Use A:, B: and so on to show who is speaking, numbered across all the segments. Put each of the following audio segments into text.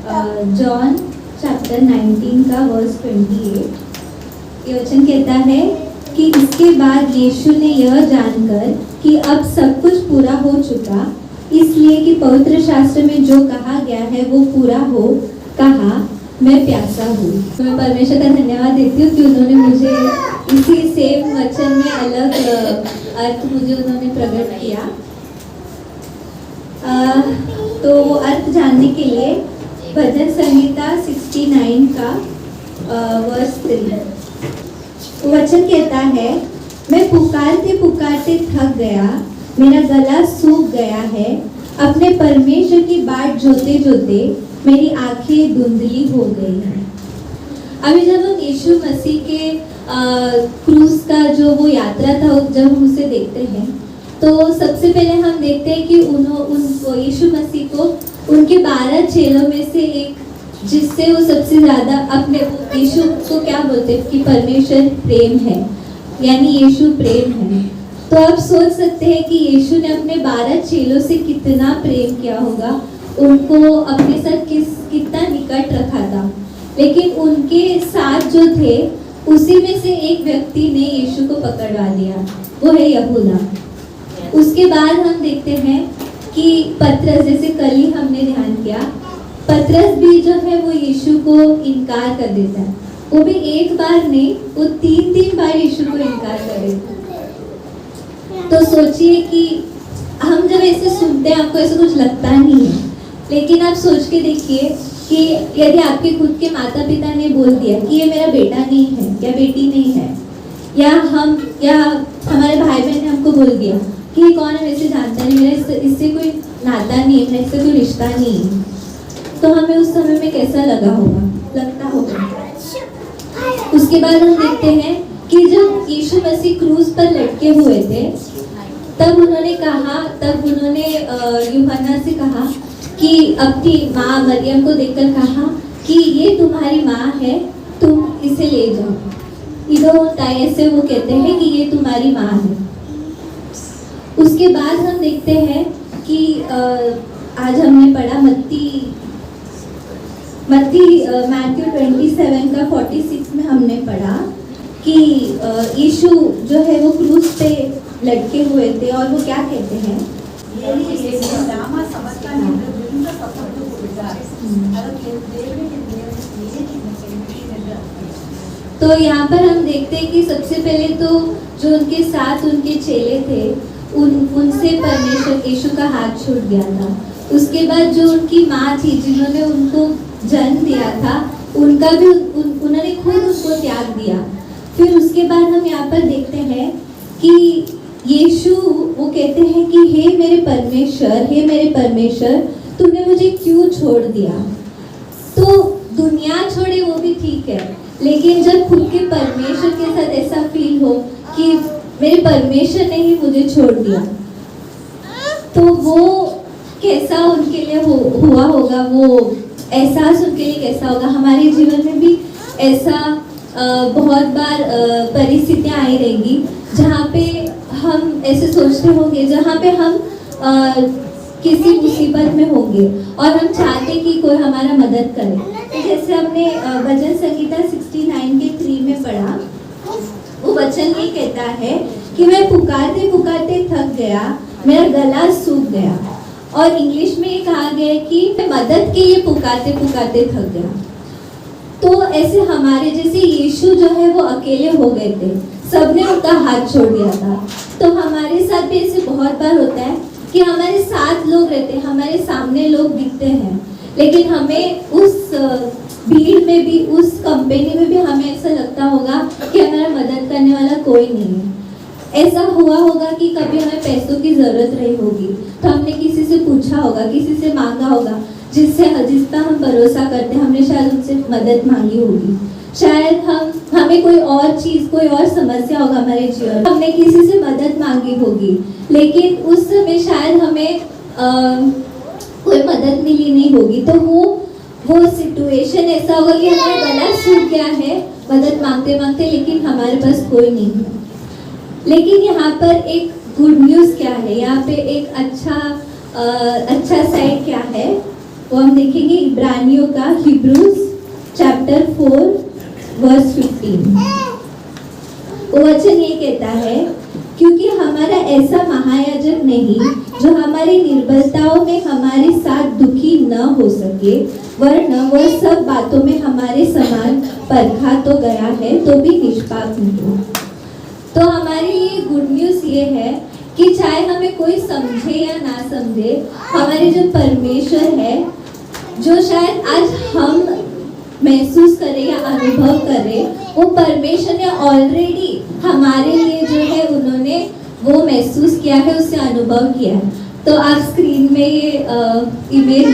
A: John chapter 19 का verse 28 ये वचन कहता है कि इसके बाद यीशु ने यह जानकर कि अब सब कुछ पूरा हो चुका, इसलिए कि पवित्र शास्त्र में जो कहा गया है वो पूरा हो, कहा मैं प्यासा हूँ। तो मैं परमेश्वर का धन्यवाद देती हूँ कि उन्होंने मुझे इसी सेम वचन में अलग अर्थ मुझे उन्होंने प्रकट किया। तो वो अर्थ जानने के लिए भजन संहिता 69 का वर्स 3 वचन कहता है, मैं पुकारते पुकारते थक गया, मेरा गला सूख गया है, अपने परमेश्वर की बाट जोते जोते मेरी आंखें धुंधली हो गई हैं। अभी जब हम यीशु मसीह के क्रूस का जो वो यात्रा था जब हम उसे देखते हैं तो सबसे पहले हम देखते हैं कि उनको यीशु मसीह को उनके 12 चेलों में से एक, जिससे वो सबसे ज़्यादा अपने यीशु को क्या बोलते हैं कि परमेश्वर प्रेम है, यानी यीशु प्रेम है। तो आप सोच सकते हैं कि यीशु ने अपने 12 चेलों से कितना प्रेम किया होगा, उनको अपने साथ कितना निकट रखा था। लेकिन उनके साथ जो थे उसी में से एक व्यक्ति ने यीशु को पकड़वा दिया, वो है यहूदा। उसके बाद हम देखते हैं कि पतरस, जैसे कल ही हमने ध्यान किया, पतरस भी जो है वो यीशु को इनकार कर देता है। वो भी एक बार नहीं, वो 3 बार यीशु को इनकार कर देता है। तो सोचिए कि हम जब ऐसे सुनते हैं आपको ऐसा कुछ लगता नहीं है, लेकिन आप सोच के देखिए कि यदि आपके खुद के माता पिता ने बोल दिया कि ये मेरा बेटा नहीं है या बेटी नहीं है, या हमारे भाई बहन ने हमको बोल दिया कि ये कौन है, वैसे जानता नहीं, मेरा इससे कोई नाता नहीं है, मेरा इससे कोई रिश्ता नहीं है, तो हमें उस समय में कैसा लगता होगा। उसके बाद हम देखते हैं कि जब यीशु मसीह क्रूस पर लटके हुए थे तब उन्होंने यूहन्ना से कहा कि अपनी माँ मरियम को देखकर कहा कि ये तुम्हारी माँ है, तुम इसे ले जाओ। इधर होता है, ऐसे वो कहते हैं कि ये तुम्हारी माँ है। उसके बाद हम देखते हैं कि आज हमने पढ़ा मैथ्यू 27 का 46 में हमने पढ़ा कि यीशु जो है वो क्रूस पे लटके हुए थे और वो क्या कहते हैं, तो यहाँ पर हम देखते हैं कि सबसे पहले तो जो उनके साथ उनके चेले थे उनसे परमेश्वर यीशु का हाथ छूट गया था। उसके बाद जो उनकी माँ थी जिन्होंने उनको जन्म दिया था, उनका भी उन्होंने खुद उसको त्याग दिया। फिर उसके बाद हम यहाँ पर देखते हैं कि यीशु वो कहते हैं कि हे मेरे परमेश्वर तूने मुझे क्यों छोड़ दिया। तो दुनिया छोड़े वो भी ठीक है, लेकिन जब खुद के परमेश्वर के साथ ऐसा फील हो कि मेरे परमेश्वर ने ही मुझे छोड़ दिया, तो वो कैसा उनके लिए हुआ होगा, वो एहसास उनके लिए कैसा होगा। हमारे जीवन में भी ऐसा बहुत बार परिस्थितियाँ आई रहेंगी जहाँ पे हम ऐसे सोचते होंगे, जहाँ पे हम किसी मुसीबत में होंगे और हम चाहते कि कोई हमारा मदद करे। तो जैसे हमने भजन संहिता 69 के 3 में पढ़ा, वो वचन ये कहता है कि मैं पुकारते पुकारते थक गया, मेरा गला सूख गया। और इंग्लिश में ये कहा गया है कि मैं मदद के लिए पुकारते पुकारते थक गया। तो ऐसे हमारे जैसे यीशु जो है वो अकेले हो गए थे, सबने उनका हाथ छोड़ दिया था। तो हमारे साथ भी ऐसे बहुत बार होता है कि हमारे साथ लोग रहते हैं, हमारे सामने लोग दिखते हैं, लेकिन हमें उस भीड़ में भी, उस कंपनी में भी हमें ऐसा लगता होगा कि हमारा मदद करने वाला कोई नहीं है। ऐसा हुआ होगा कि कभी हमें पैसों की ज़रूरत रही होगी तो हमने किसी से पूछा होगा, किसी से मांगा होगा, जिस पर हम भरोसा करते हैं, हमने शायद उनसे मदद मांगी होगी। शायद हमें कोई और चीज़, कोई और समस्या होगा हमारे जीवन में, हमने किसी से मदद मांगी होगी, लेकिन उस समय शायद हमें कोई मदद मिली नहीं होगी। तो वो सिचुएशन ऐसा होगा कि हमारा गला सूख गया है मदद मांगते मांगते, लेकिन हमारे पास कोई नहीं है। लेकिन यहाँ पर एक गुड न्यूज़ क्या है, यहाँ पे एक अच्छा साइड क्या है वो हम देखेंगे इब्रानियों का हिब्रूज चैप्टर 4 वर्स 15। वो वचन ये कहता है, क्योंकि हमारा ऐसा महायाजक नहीं जो हमारी निर्बलताओं में हमारे साथ दुखी न हो सके, वरना वह सब बातों में हमारे समान परखा तो गया है तो भी निष्पाप नहीं। तो हमारे लिए गुड न्यूज़ ये है कि चाहे हमें कोई समझे या ना समझे, हमारे जो परमेश्वर है, जो शायद आज हम महसूस करें या अनुभव करें, वो परमेश्वर ने ऑलरेडी हमारे लिए जो है उन्होंने वो महसूस किया है, उससे अनुभव किया है। तो आप स्क्रीन में ये इमेज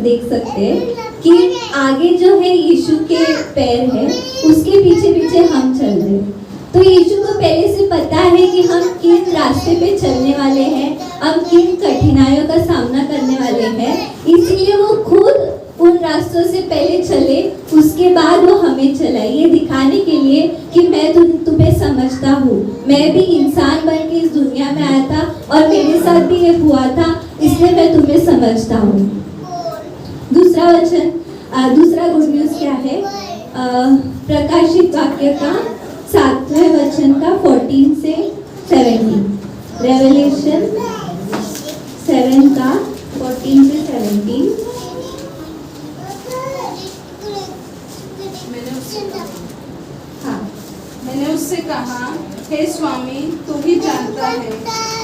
A: देख सकते हैं कि आगे जो है यीशु के पैर है, उसके पीछे पीछे हम चल रहे हैं। तो यीशु को पहले से पता है कि हम किन रास्ते पे चलने वाले हैं, हम किन कठिनाइयों का सामना करने वाले हैं, इसलिए वो खुद उन रास्तों से पहले चले, उसके बाद वो हमें चलाए, ये दिखाने के लिए कि मैं तुम्हें समझता हूँ, मैं भी इंसान बन के इस दुनिया में आया था और मेरे साथ भी ये हुआ था, इसलिए मैं तुम्हें समझता हूँ। दूसरा वचन, दूसरा गुड न्यूज़ क्या है? प्रकाशित वाक्य का 7वें वचन का 14 से 17, रेवलेशन 7 का 14 से 17।
B: मैंने उससे कहा, हे स्वामी, तू ही जानता है।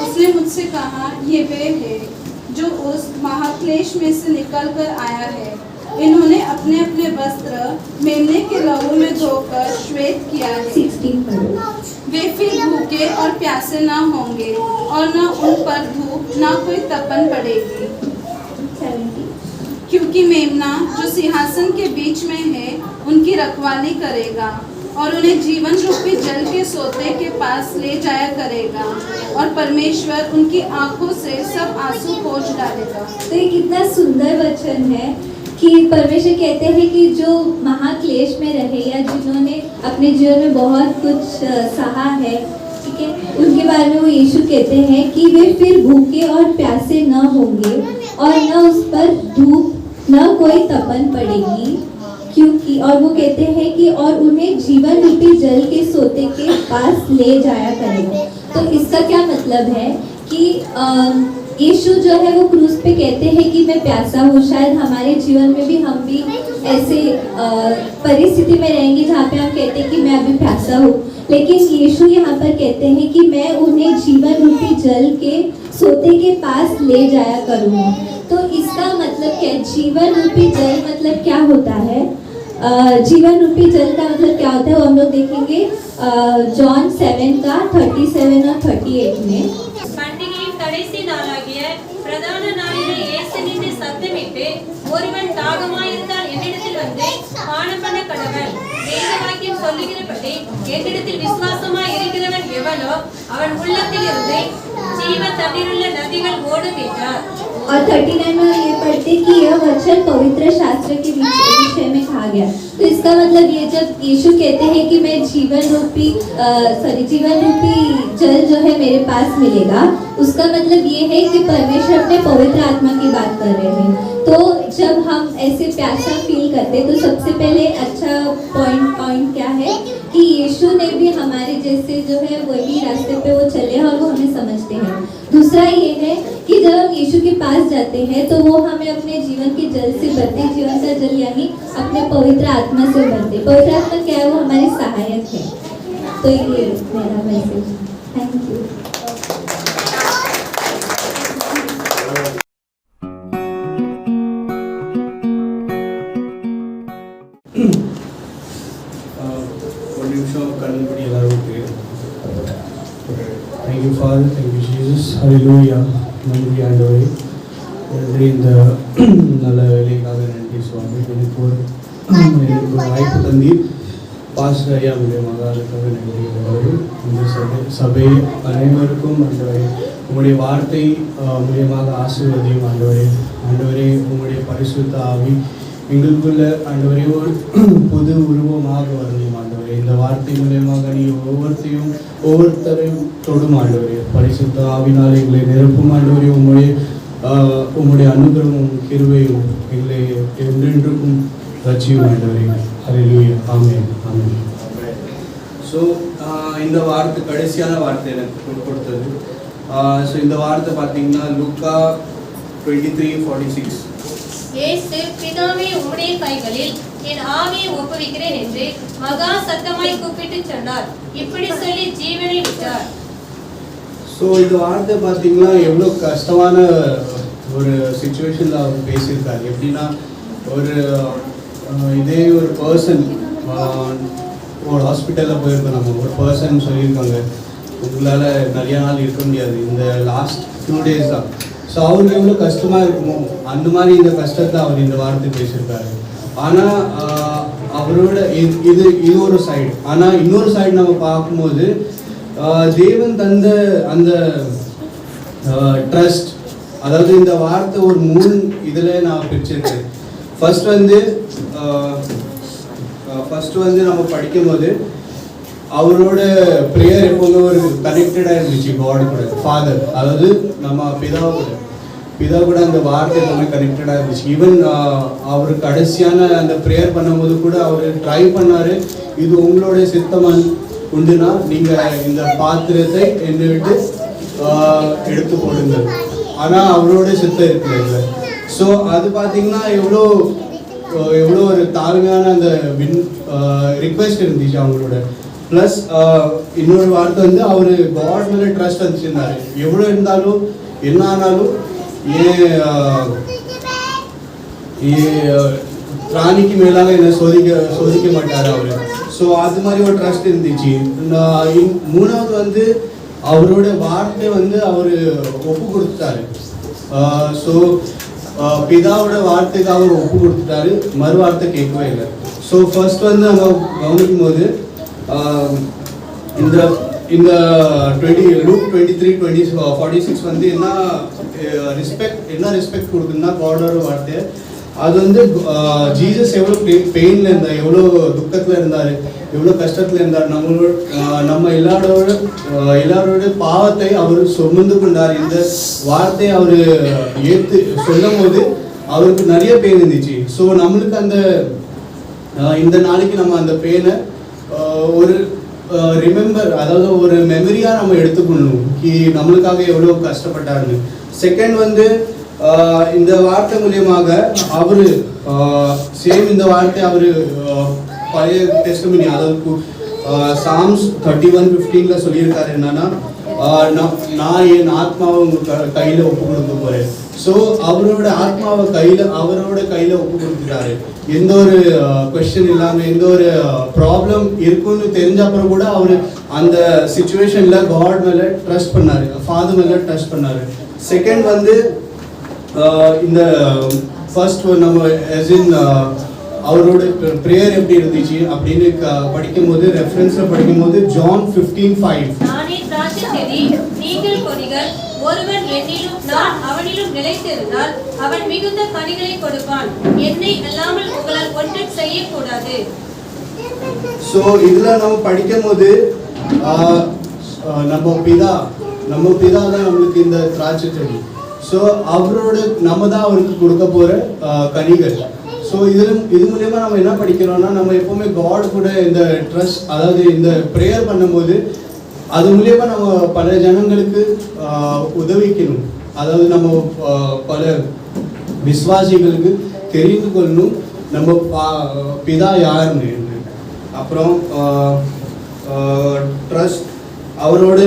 B: उसने मुझसे कहा, ये वे है जो उस महाक्लेश में से निकल कर आया है। इन्होंने अपने अपने वस्त्र मेमने के लहू में धोकर श्वेत किया है।
A: 16
B: वे फिर भूखे और प्यासे न होंगे और न उन पर धूप न कोई तपन पड़ेगी,
A: 17।
B: क्योंकि मेमना जो सिंहासन के बीच में है उनकी रखवाली करेगा और उन्हें जीवन रूपी जल के सोते के पास ले जाया करेगा, और परमेश्वर उनकी आंखों से सब आंसू पोंछ डालेगा।
A: तो ये कितना सुंदर वचन है कि परमेश्वर कहते हैं कि जो महाक्लेश में रहे या जिन्होंने अपने जीवन में बहुत कुछ सहा है, ठीक है, उनके बारे में वो यीशु कहते हैं कि वे फिर भूखे और प्यासे न होंगे और न उस पर धूप न कोई तपन पड़ेगी, क्योंकि और वो कहते हैं कि और उन्हें जीवन रूपी जल के सोते के पास ले जाया करेगा। तो इसका क्या मतलब है कि यीशु जो है वो क्रूस पे कहते हैं कि मैं प्यासा हूँ। शायद हमारे जीवन में भी हम भी ऐसे परिस्थिति में रहेंगे जहाँ पे हम कहते हैं कि मैं अभी प्यासा हूँ, लेकिन यीशु यहाँ पर कहते हैं कि मैं उन्हें जीवन रूपी जल के सोते के पास ले जाया करूँगा। तो इसका मतलब क्या? जीवन रूपी जल मतलब क्या होता है? जीवन रूपी जल का मतलब क्या होता है वो हम लोग देखेंगे जॉन 7 का 37 और 38 में।
C: பண்டிகையின் கடைசி நாளாகிய பிரதான நாளிலே இயேசு நின்று சத்தமிட்டு, ஒருவன் தாகமாயிருந்தால் என்னிடத்தில் வந்து பானம் பண்ண கடவன். வேத வாக்கியம் சொல்லுகிறபடி என்னிடத்தில் விசுவாசமாய் இருக்கிறவன் எவனோ அவன் உள்ளத்தில் இருந்து जीव तண்ணீருள்ள नदिகள் ஓடும் என்றார்।
A: और 39 में ये पढ़ते कि यह वचन पवित्र शास्त्र के विषय में कहा गया। तो इसका मतलब ये जब यीशु कहते हैं कि मैं जीवन रूपी जल जो है मेरे पास मिलेगा, उसका मतलब ये है कि परमेश्वर अपने पवित्र आत्मा की बात कर रहे हैं। तो जब हम ऐसे प्यासा फील करते हैं तो सबसे पहले अच्छा पॉइंट क्या है कि यीशु ने भी हमारे जैसे जो है वही रास्ते पे वो चले हैं और वो हमें समझते हैं। दूसरा ये है कि जब हम यीशु के पास जाते हैं तो वो हमें अपने जीवन के जल से भरते, जीवन का जल यानी अपने पवित्र आत्मा से भरते। पवित्र आत्मा क्या है? वो हमारे सहायक है। तो ये मेरा message. Thank you.
D: Thank you, Father. Thank you, Jesus. Hallelujah. நன்றி ஆண்டவரே. இந்த நல்ல வேலைக்காக நன்றி சுவாமி. எனக்கு வாய்ப்பு தந்தீர். பாஸ்டர் ஐயா மூலியமாக அதுக்காக நன்றி ஆண்டவரே. இந்த சபை அனைவருக்கும் ஆண்டவரே உங்களுடைய வார்த்தை மூலியமாக ஆசீர்வதியும் ஆண்டவரே. ஆண்டவரே உங்களுடைய பரிசுத்த ஆவி எங்களுக்குள்ள ஆண்டவரே ஒரு புது உருவமாக வரணும் ஆண்டவரே. இந்த வார்த்தை மூலியமாக நீ ஒவ்வொருத்தரையும் தொடும் ஆண்டவரே. பரிசுத்த ஆவினால் எங்களை நிரப்பும் ஆண்டவரே. உங்களுடைய அனுகிரகமும் கிருபையும் எங்களை என்றென்றுக்கும் ரட்சியும் ஆண்டவரே. ஹல்லேலூயா. ஆமென். ஆமென். ஸோ இந்த வார்த்தை கடைசியான வார்த்தை எனக்கு கொடுத்தது. ஸோ இந்த வார்த்தை பார்த்தீங்கன்னா லூக்கா 23:46.
C: இயேசு, பிதாவே உம்முடைய கைகளில் என் ஆவியை ஒப்புவிக்கிறேன் என்று மகா சத்தமாய் கூப்பிட்டு சொன்னார். இப்படி சொல்லி ஜீவனை விட்டார்.
D: ஸோ இந்த வார்த்தை பார்த்தீங்கன்னா எவ்வளோ கஷ்டமான ஒரு சுச்சுவேஷனில் அவர் பேசியிருக்காரு. எப்படின்னா ஒரு இதே ஒரு பர்சன் ஒரு ஹாஸ்பிட்டலில் போயிருக்கோம், நம்ம ஒரு பர்சன் சொல்லியிருக்காங்க உங்களால் நிறைய நாள் இருக்க முடியாது, இந்த லாஸ்ட் ஃபியூ டேஸ் தான். ஸோ அவருக்கு எவ்வளோ கஷ்டமாக இருக்குமோ அந்த மாதிரி இந்த கஷ்டத்தை அவர் இந்த வார்த்தை பேசியிருக்காரு. ஆனால் அவரோட இது ஒரு சைடு. ஆனால் இன்னொரு சைடு நம்ம பார்க்கும்போது தேவன் தந்த அந்த ட்ரஸ்ட், அதாவது இந்த வார்த்தை ஒரு 3 இதில் நான் பிரிச்சிருக்கேன். ஃபர்ஸ்ட் வந்து நம்ம படிக்கும் போது அவரோட ப்ரேயர் எப்போவுமே ஒரு கனெக்டடாக இருந்துச்சு காட் கூட, ஃபாதர், அதாவது நம்ம பிதா கூட அந்த வார்த்தை எல்லாமே கனெக்டடாக இருந்துச்சு. ஈவன் அவர் கடைசியான அந்த ப்ரேயர் பண்ணும்போது கூட அவர் ட்ரை பண்ணார், இது உங்களோட சித்தம் உண்டுனா நீங்கள் இந்த பாத்திரத்தை என்னை விட்டு எடுத்து போடுங்க, ஆனால் அவரோட சித்தம் இருக்குல்ல. ஸோ அது பார்த்தீங்கன்னா எவ்வளோ ஒரு தாழ்மையான அந்த ரிக்வெஸ்ட் இருந்துச்சு அவங்களோட. ப்ளஸ் இன்னொரு வார்த்தை வந்து அவர் காட் மேலே ட்ரஸ்ட் வந்துச்சுருந்தாரு. எவ்வளோ இருந்தாலும் என்ன ஆனாலும் ராணிக்கு மேலாக என்ன சோதிக்க மாட்டார் அவர். ஸோ அது மாதிரி ஒரு ட்ரஸ்ட் இருந்துச்சு. 3வது வந்து அவரோட வார்த்தை வந்து அவர் ஒப்பு கொடுத்துட்டாரு. ஸோ பிதாவோட வார்த்தைக்கு அவர் ஒப்பு கொடுத்துட்டாரு, மறு வார்த்தை கேட்கவே இல்லை. ஸோ ஃபர்ஸ்ட் வந்து நம்ம கவனிக்கும் போது இந்த Luke 23:46 வந்து என்ன ரெஸ்பெக்ட் கொடுக்குன்னா காடோட வார்த்தை. அது வந்து ஜீசஸ் எவ்வளோ பெயினில் இருந்தார், எவ்வளோ துக்கத்தில் இருந்தார், எவ்வளோ கஷ்டத்தில் இருந்தார், நம்ம எல்லாரோட பாவத்தை அவர் சுமந்து கொண்டார். இந்த வார்த்தையை அவர் ஏற்று சொல்லும் போது அவருக்கு நிறைய பெயின் இருந்துச்சு. ஸோ நம்மளுக்கு அந்த இந்த நாளைக்கு நம்ம அந்த பெயினை ஒரு ரிமெம்பர், அதாவது ஒரு மெமரியாக நம்ம எடுத்துக்கணும் நம்மளுக்காக எவ்வளோ கஷ்டப்பட்டாருன்னு. செகண்ட் வந்து இந்த வார்த்தை மூலியமாக அவரு சேம் இந்த வார்த்தை அவரு பழைய டெஸ்டமனி, அதாவது சாம்ஸ் 31:15 சொல்லியிருக்காரு என்னன்னா, நான் என் ஆத்மாவை உங்க கையில ஒப்பு கொடுக்க போறேன். ஸோ அவரோட ஆத்மாவை அவரோட கையில ஒப்பு கொடுத்துட்டாரு. எந்த ஒரு கொஸ்டின் இல்லாம, எந்த ஒரு ப்ராப்ளம் இருக்குன்னு தெரிஞ்ச அப்புறம் கூட அவரு அந்த சிச்சுவேஷன்ல காட் மேல ட்ரஸ்ட் பண்ணாரு, ஃபாதர் மேல ட்ரஸ்ட் பண்ணாரு. செகண்ட் வந்து இந்த ஃபர்ஸ்ட் நம்ம அவரோட ப்ரேயர் எப்படி இருந்துச்சு அப்படின்னு படிக்கும்போது, ரெஃபரன்ஸ்ல படிக்கும்போது ஜான் 15:5,
C: நானே திராட்சை செடி, நீங்கள் கொடிகள், ஒருவன் என்னிலும் நான் அவனிலும் நிலைத்திருந்தால் அவன் மிகுந்த கனிகளை கொடுப்பான், என்னை அல்லாமல் உங்களால் ஒன்றும் செய்யக்கூடாது.
D: ஸோ இதுல நம்ம படிக்கும்போது நம்ம பிதா தான் நம்மளுக்கு இந்த திராட்சை செடி. ஸோ அவரோட நம்ம தான் அவருக்கு கொடுக்க போற கனிகள். ஸோ இது மூலயமா நம்ம என்ன படிக்கிறோம்னா, நம்ம எப்பவுமே காட் கூட இந்த ட்ரஸ்ட், அதாவது இந்த ப்ரேயர் பண்ணும்போது அது மூலயமா நம்ம பல ஜனங்களுக்கு உதவிக்கணும். அதாவது நம்ம பல விசுவாசிகளுக்கு தெரிந்து கொள்ளணும் நம்ம பிதா யாருன்னு. அப்புறம் ட்ரஸ்ட், அவரோட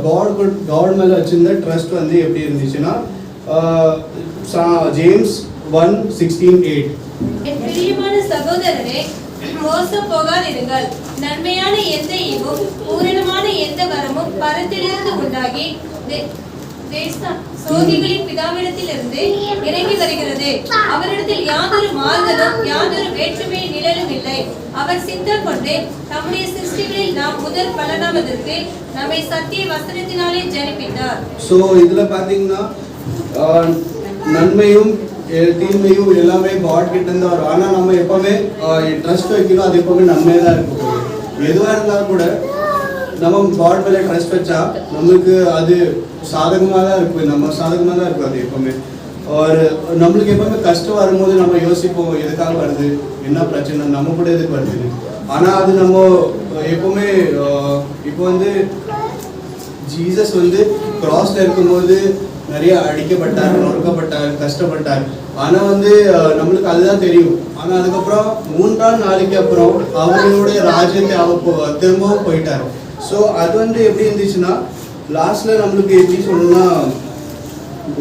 D: காட் மேலே வச்சிருந்த ட்ரஸ்ட் வந்து எப்படி இருந்துச்சுன்னா, ஜேம்ஸ் 1:16-8,
C: என் பிரியமான சகோதரரே, மோசம் போகாதிருங்கள். நன்மையான எந்த ஈவும் பூரணமான எந்த வரமும் பரத்திலிருந்து உண்டாகி சோதிகளின் பிதாவிடத்திலிருந்து இறங்கி வருகிறது. அவரிடத்தில் யாதொரு மாறுதலும் யாதொரு வேற்றுமையின் நிழலும் இல்லை. அவர் சித்தம் கொண்டு நம்முடைய சிருஷ்டிகளில் நாம் முதல் பலனாவதற்கு நம்மை சத்திய வசனத்தினாலே ஜனிப்பித்தார்.
D: ஸோ இதுல பாத்தீங்கன்னா நன்மையும் தீமையும் எல்லாமே காட் கிட்ட இருந்து வரும். ஆனா நம்ம எப்பவுமே ட்ரஸ்ட் வைக்கணும், அது எப்பவுமே நன்மையா தான் இருக்கும். எதுவா இருந்தாலும் கூட நம்ம காட் மேல ட்ரஸ்ட் வச்சா நம்மளுக்கு அது சாதகமாக தான் இருக்கும், நம்ம சாதகமாக தான் இருக்கும் அது எப்பவுமே. ஒரு நம்மளுக்கு எப்பவுமே கஷ்டம் வரும்போது நம்ம யோசிப்போம் எதுக்காக வருது, என்ன பிரச்சனை, நம்ம கூட எதுக்கு வருதுன்னு. ஆனால் அது நம்ம எப்பவுமே இப்போ வந்து ஜீசஸ் வந்து கிராஸ்ல இருக்கும்போது நிறைய அடிக்கப்பட்டார், நொறுக்கப்பட்டார், கஷ்டப்பட்டார். ஆனால் வந்து நம்மளுக்கு அதுதான் தெரியும். ஆனால் அதுக்கப்புறம் 3ஆம் நாளைக்கு அப்புறம் அவங்களுடைய ராஜ்யத்தை திரும்பவும் போயிட்டார். ஸோ அது வந்து எப்படி இருந்துச்சுன்னா லாஸ்ட்ல நம்மளுக்கு எப்படி சொல்லணும்னா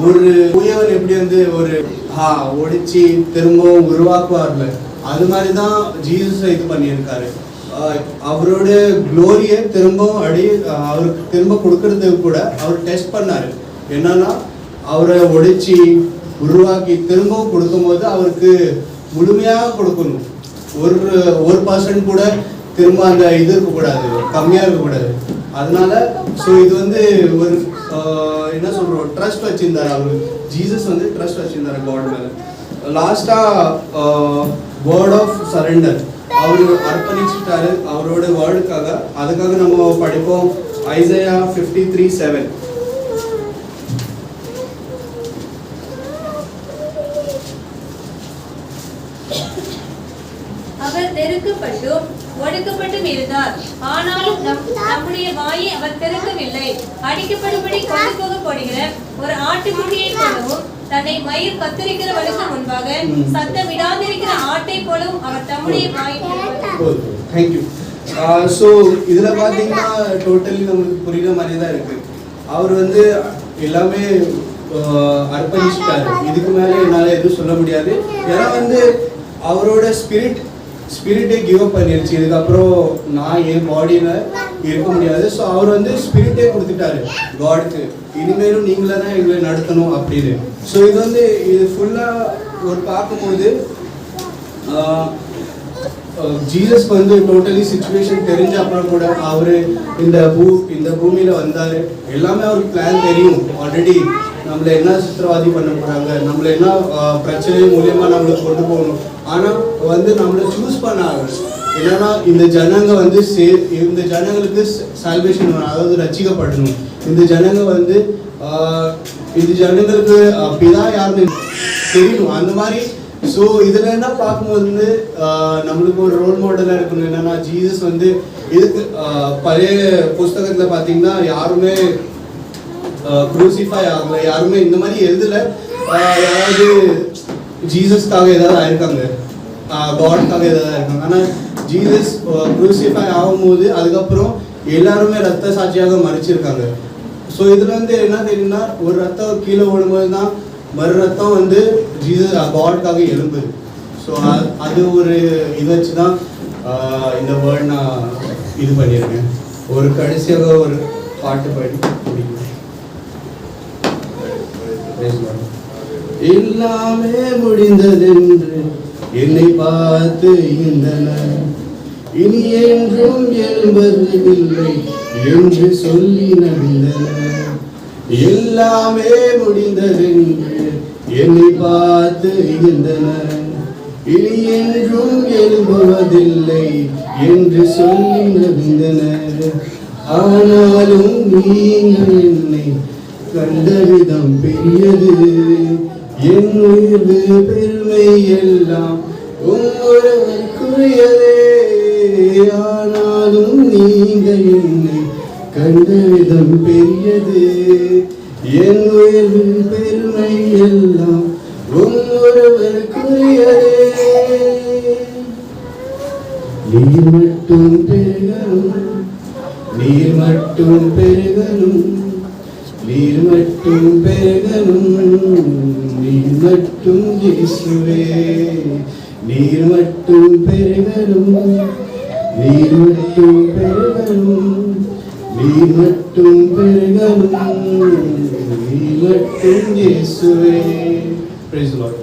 D: ஒரு புயவன் எப்படி வந்து ஒரு ஒடிச்சு திரும்பவும் உருவாக்குவார்ல, அது மாதிரி தான் ஜீசஸ் இது பண்ணியிருக்காரு. அவரோட க்ளோரியை திரும்பவும் அவருக்கு திரும்ப கொடுக்கறதுக்கு கூட அவர் டெஸ்ட் பண்ணாரு. என்னன்னா அவரை ஒடிச்சு உருவாக்கி திரும்பவும் கொடுக்கும்போது அவருக்கு முழுமையாக கொடுக்கணும். ஒரு பர்சன்ட் கூட திரும்ப அந்த இது இருக்கக்கூடாது, கம்மியாக இருக்கக்கூடாது. அதனால ஸோ இது வந்து ஒரு என்ன சொல்றோம், ட்ரஸ்ட் வச்சிருந்தாரு அவரு. ஜீசஸ் வந்து ட்ரஸ்ட் வச்சிருந்தாரு காட் மேல. லாஸ்டா வேர்ட் ஆஃப் சரண்டர் அவரு அர்ப்பணிச்சுட்டாரு அவரோட வேர்டுக்காக. அதுக்காக நம்ம படிப்போம் ஐசையா 53:7.
C: அவர் நெருக்கப்பட்டும் ஒடுக்கப்பட்டும் இருந்தார், ஆனாலும் நம்முடைய வாயை அவர் திறக்கவில்லை. அடிக்கப்படும்படி கொண்டு போகப்படுகிற ஒரு ஆட்டுக்குட்டியை போலவும் தன்னை மயிர் கத்தரிக்கிறவருக்கு முன்பாக சத்தம் விடாதிருக்கிற ஆட்டை போலவும் அவர் தம்முடைய வாயை திறந்தார்.
D: தேங்க்யூ. ஸோ இதுல பாத்தீங்கன்னா டோட்டலி நம்மளுக்கு புரியுற மாதிரி தான் இருக்கு. அவர் வந்து எல்லாமே அர்ப்பணிச்சுட்டாரு. இதுக்கு மேலே என்னால் எதுவும் சொல்ல முடியாது. ஏன்னா வந்து அவரோட ஸ்பிரிட்டே கிவ் அப் பண்ணிருச்சு. இதுக்கப்புறம் நான் என் பாடியில இருக்க முடியாது. ஸோ அவர் வந்து ஸ்பிரிட்டே கொடுத்துட்டாரு காடுக்கு, இனிமேலும் நீங்களே தான் எங்களை நடத்தணும் அப்படின்னு. ஸோ இது வந்து இது ஃபுல்லாக ஒரு பார்க்கும்போது ஜீசஸ்க்கு வந்து டோட்டலி சிச்சுவேஷன் தெரிஞ்ச அப்புறம் கூட அவர் இந்த பூமியில வந்தாரு. எல்லாமே அவருக்கு பிளான் தெரியும் ஆல்ரெடி. நம்மளை என்ன சித்திரவாதி பண்ண போறாங்க, நம்மளை என்ன பிரச்சனை மூலியமா நம்மளுக்கு கொண்டு போகணும். ஆனா வந்து நம்மளை சூஸ் பண்ணாங்க. என்னன்னா இந்த ஜனங்க வந்து இந்த ஜனங்களுக்கு சால்வேஷன், அதாவது ரட்சிக்கப்படணும். இந்த ஜனங்க வந்து இந்த ஜனங்களுக்கு பிதா யாருன்னு தெரியணும் அந்த மாதிரி. ஸோ இதுல என்ன பார்க்கும்போது வந்து நம்மளுக்கு ஒரு ரோல் மாடலாக இருக்கணும். என்னன்னா ஜீசஸ் வந்து இதுக்கு பழைய புஸ்தகத்துல பார்த்தீங்கன்னா யாருமே குரூசிஃபை ஆகல, யாருமே இந்த மாதிரி எழுதல. யாராவது ஜீசஸ்க்காக ஏதாவது ஆயிருக்காங்க, காட்காக ஏதாவது ஆயிருக்காங்க. ஆனால் ஜீசஸ் குரூசிஃபை ஆகும்போது அதுக்கப்புறம் எல்லாருமே ரத்த சாட்சியாக மறிச்சிருக்காங்க. ஸோ இதுல வந்து என்ன தெரியும்னா ஒரு ரத்தம் கீழே ஓடும்போது தான் மறு ரத்தம் வந்து ஜீசஸ் காட்காக எழும்புது. ஸோ அது ஒரு இது வச்சு தான் இந்த வேர்ட் நான் இது பண்ணியிருக்கேன். ஒரு கடைசியாக ஒரு பாட்டு பாடி முடிக்கும். எல்லாமே முடிந்ததென்று என்னை பார்த்து இருந்தனர், இனி என்றும் எழும்பதில்லை என்று சொல்லி நடிந்தனர். எல்லாமே முடிந்ததென்று என்னை பார்த்து இருந்தனர், இனி என்றும் எழும்புவதில்லை என்று சொல்லி நடிந்தனர். ஆனாலும் நீங்கள் என்னை கண்ட விதம் பெரியது, என் உயிர்வு பெருமை எல்லாம் ஒருவருக்குரியதே. ஆனாலும் நீங்கள் என்னை கண்ட விதம் பெரியது, என் உயிர்வு பெருமை எல்லாம் ஒருவருக்குரியதே. நீர் மட்டும் பெருகணும், நீர் மட்டும் பெருகணும், நீர் மட்டும் பெருகணும், நீர் மட்டும் இயேசுவே. நீர் மட்டும் பெருகணும், நீர் மட்டும் பெருகணும், நீர் மட்டும் பெருகணும், நீர் மட்டும் இயேசுவே. Praise the Lord.